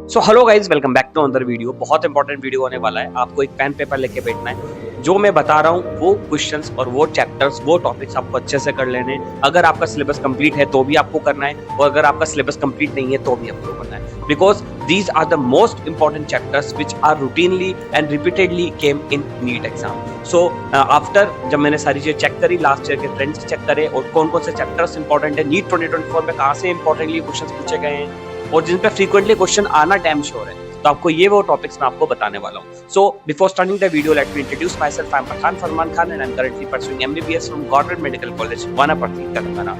So hello guys, welcome back to another video. बहुत important video होने वाला है। आपको एक पेन पेपर लेके बैठना है। जो मैं बता रहा हूँ वो क्वेश्चंस और वो चैप्टर्स, वो टॉपिक्स आपको अच्छे से कर लेने हैं। अगर आपका सिलेबस कंप्लीट है तो भी आपको करना है, और अगर आपका सिलेबस कंप्लीट नहीं है तो भी आपको करना है, because these are the most important chapters which are routinely and repeatedly came in NEET exam. So after जब मैंने सारी चीजें चेक करी, लास्ट ईयर के ट्रेंड्स चेक करे और कौन कौन से चैप्टर्स इंपॉर्टेंट है, नीट 2024 में कहाँ से इंपॉर्टेंटली क्वेश्चन पूछे गए हैं और जिन पे फ्रीक्वेंटली क्वेश्चन आना डैम श्योर है, तो आपको ये वो टॉपिक्स मैं आपको बताने वाला हूँ। So before starting the video, let me introduce myself. I am Pathan Farman Khan and I am currently pursuing MBBS from government medical college Wanaparthy, Telangana.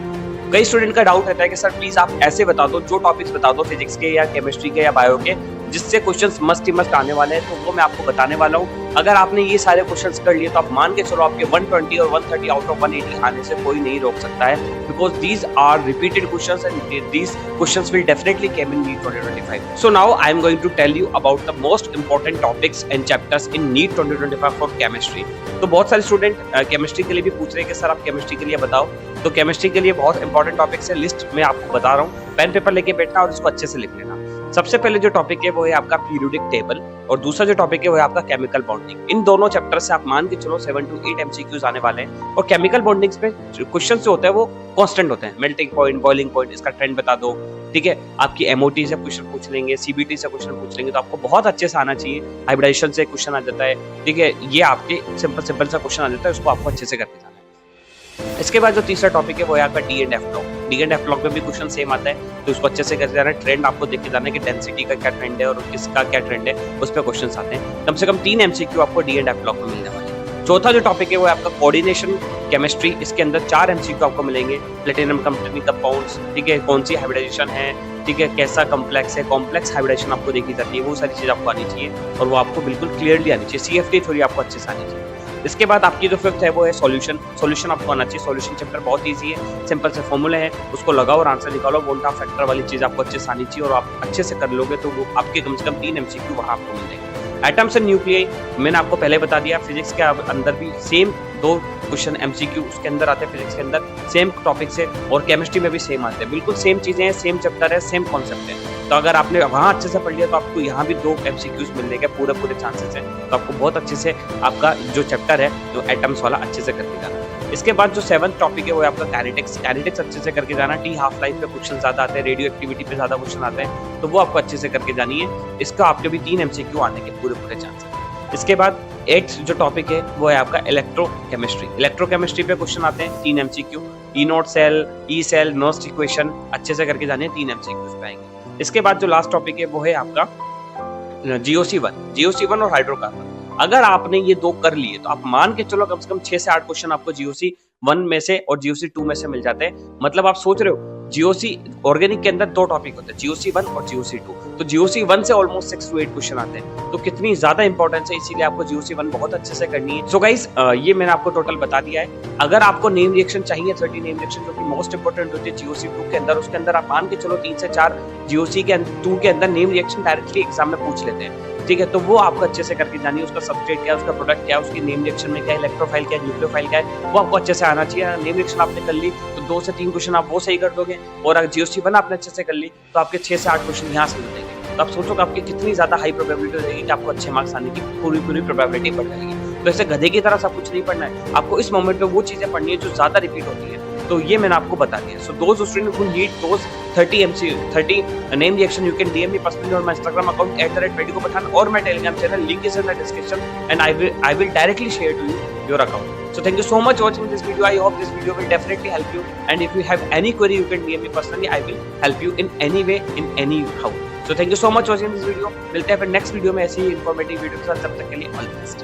कई स्टूडेंट का डाउट रहता है कि सर प्लीज आप ऐसे बता दो, जो टॉपिक्स बता दो फिजिक्स के या केमिस्ट्री के या बायो के, जिससे क्वेश्चंस मस्ट ही मस्ट आने वाले हैं, तो वो मैं आपको बताने वाला हूँ। अगर आपने ये सारे क्वेश्चंस कर लिए तो आप मान के चलो आपके 120 और 130 आउट ऑफ 180 आने से कोई नहीं रोक सकता है, because these are repeated questions and these questions will definitely come in NEET 2025. So now I am going to tell you about the most important topics and chapters in NEET 2025 for chemistry. तो बहुत सारे student chemistry के लिए भी पूछ रहे हैं कि सर आप केमिस्ट्री के लिए बताओ। तो केमिस्ट्री के लिए बहुत इंपॉर्टेंट टॉपिक्स है, लिस्ट में आपको बता रहा हूँ। पेन पेपर लेके बैठना और इसको अच्छे से लिख लेना। सबसे पहले जो टॉपिक है वो है आपका पीरियोडिक टेबल, और दूसरा जो टॉपिक है वो है आपका केमिकल बॉन्डिंग। इन दोनों चैप्टर से आप मान के चलो 7 to 8 एमसीक्यूज आने वाले हैं। और केमिकल बॉन्डिंग्स में क्वेश्चन जो होते हैं वो कांस्टेंट होते हैं। मेल्टिंग पॉइंट, बॉइलिंग पॉइंट, इसका ट्रेंड बता दो, ठीक है। आपकी एमओटी से क्वेश्चन पूछ लेंगे, सीबीटी से क्वेश्चन पूछ लेंगे, तो आपको बहुत अच्छे से आना चाहिए। हाइब्रिडाइजेशन से क्वेश्चन आ जाता है, ठीक है। ये आपके सिंपल सा क्वेश्चन आ जाता है, उसको आपको अच्छे से करके जाना है। इसके बाद जो तीसरा टॉपिक है वो है आपका D and F block. D and F block में भी क्वेश्चन सेम आता है, तो उसको अच्छे से करके जाना है। ट्रेंड आपको देख के जाना है कि डेंसिटी का क्या ट्रेंड है और किसका क्या ट्रेंड है, उस पर क्वेश्चन आते हैं। कम से कम 3 एमसीक्यू आपको डी एंड एफ ब्लॉक में मिलने वाले हैं। चौथा जो टॉपिक है वो है आपका कोऑर्डिनेशन केमिस्ट्री। इसके अंदर 4 एमसीक्यू आपको मिलेंगे। प्लेटिनम कंपनी कंपाउंड्स, ठीक है, कौन सी हाइब्रिडाइजेशन है, ठीक है, कैसा कॉम्प्लेक्स है, कॉम्प्लेक्स हाइब्रिडाइजेशन आपको देखी जाती है, वो सारी चीज आपको आनी चाहिए और वो आपको बिल्कुल क्लियरली आनी चाहिए। सीएफटी थ्योरी आपको अच्छे से आनी चाहिए। इसके बाद आपकी जो फिफ्थ है वो है सॉल्यूशन। सॉल्यूशन आपको आना चाहिए। सॉल्यूशन चैप्टर बहुत इजी है, सिंपल से फॉर्मूले हैं, उसको लगाओ और आंसर निकालो। वोल्टा फैक्टर वाली चीज आपको अच्छे से आनी चाहिए और आप अच्छे से कर लोगे तो वो आपके कम से कम 3 एमसीक्यू वहां आपको मिलेंगे। एटम्स एंड न्यूक्लियाई मैंने आपको पहले बता दिया। फिजिक्स के अंदर भी सेम 2 क्वेश्चन एमसीक्यू उसके अंदर आते हैं, फिजिक्स के अंदर सेम टॉपिक से, और केमिस्ट्री में भी सेम आते हैं। बिल्कुल सेम चीजें हैं, सेम चैप्टर है, सेम कॉन्सेप्ट है। तो अगर आपने वहाँ अच्छे से पढ़ लिया तो आपको यहाँ भी 2 एमसीक्यूज मिलने के पूरे चांसेस हैं। तो आपको बहुत अच्छे से आपका जो चैप्टर है जो एटम्स वाला अच्छे से करके जाना। इसके बाद जो 7th टॉपिक है वो है आपका काइनेटिक्स। काइनेटिक्स अच्छे से करके जाना। टी हाफ लाइफ पे क्वेश्चन ज्यादा आते हैं, रेडियो एक्टिविटी पे ज्यादा क्वेश्चन आते हैं, तो वो आपको अच्छे से करके जानी है। इसका आपके भी 3 एमसीक्यू आने के पूरे चांसेस। इसके बाद 8th जो टॉपिक है वो है आपका इलेक्ट्रोकेमिस्ट्री। इलेक्ट्रोकेमिस्ट्री पे क्वेश्चन आते हैं 3 MCQ. E naught cell, E cell, Nernst equation अच्छे से करके जाने, 3 एमसीक्यूज पे आएंगे। इसके बाद जो लास्ट टॉपिक है वो है आपका जीओसी1 और हाइड्रोकार्बन। अगर आपने ये 2 कर लिए तो आप मान के चलो कम से कम 6 से 8 क्वेश्चन आपको जीओसी1 में से और जीओसी2 में से मिल जाते हैं। मतलब आप सोच रहे हो जीओसी ऑर्गेनिक के अंदर 2 टॉपिक होते हैं, जीओसी1 और जीओसी2। तो जीओसी1 से ऑलमोस्ट 6 to 8 क्वेश्चन आते हैं, तो कितनी ज्यादा इंपॉर्टेंस है, इसीलिए आपको जीओसी1 बहुत अच्छे से करनी है। सो गाइस, ये मैंने आपको टोटल बता दिया है। अगर आपको नेम रिएक्शन चाहिए, 30 नेम रिएक्शन जो कि मोस्ट इंपोर्टेंट होती है जीओसी2 के अंदर, उसके अंदर आप मान के चलो 3 से 4 जीओसी के 2 के अंदर नेम रिएक्शन डायरेक्टली एग्जाम में पूछ लेते हैं, ठीक है। तो वो आपको अच्छे से करके जानी है। उसका सबस्ट्रेट क्या है, उसका प्रोडक्ट क्या है, उसकी नेम रिएक्शन में क्या है, इलेक्ट्रोफाइल क्या है, न्यूक्लियोफाइल क्या है, वो आपको अच्छे से आना चाहिए। नेम रिएक्शन आपने कर ली तो 2 से 3 क्वेश्चन आप वो सही कर दोगे, और अगर जीओसी1 आपने अच्छे से कर ली तो आपके 6 से 8 क्वेश्चन यहाँ से मिलेंगे। तो आप सोचो कि आपकी कितनी ज्यादा हाई प्रोबेबिलिटी हो जाएगी कि आपको अच्छे मार्क्स आने की पूरी प्रोबेबिलिटी बढ़ जाएगी। तो ऐसे गधे की तरह सब कुछ नहीं पढ़ना है, आपको इस मोमेंट पे वो चीजें पढ़नी है जो ज्यादा रिपीट होती है। तो ये मैंने आपको बता दिया। So those student who need those 30 name reaction, you can DM me personally on my Instagram account @medicopathan, or my Telegram channel, link is in the description, and I will directly share to you your account. So thank you so much for watching this video. I hope this video will definitely help you, and if you have any query you can DM me personally. I will help you in any way, in any how. So thank you so much for watching this video. मिलते हैं फिर next video में ऐसी ही informative video के साथ। तब तक के लिए ऑल द बेस्ट।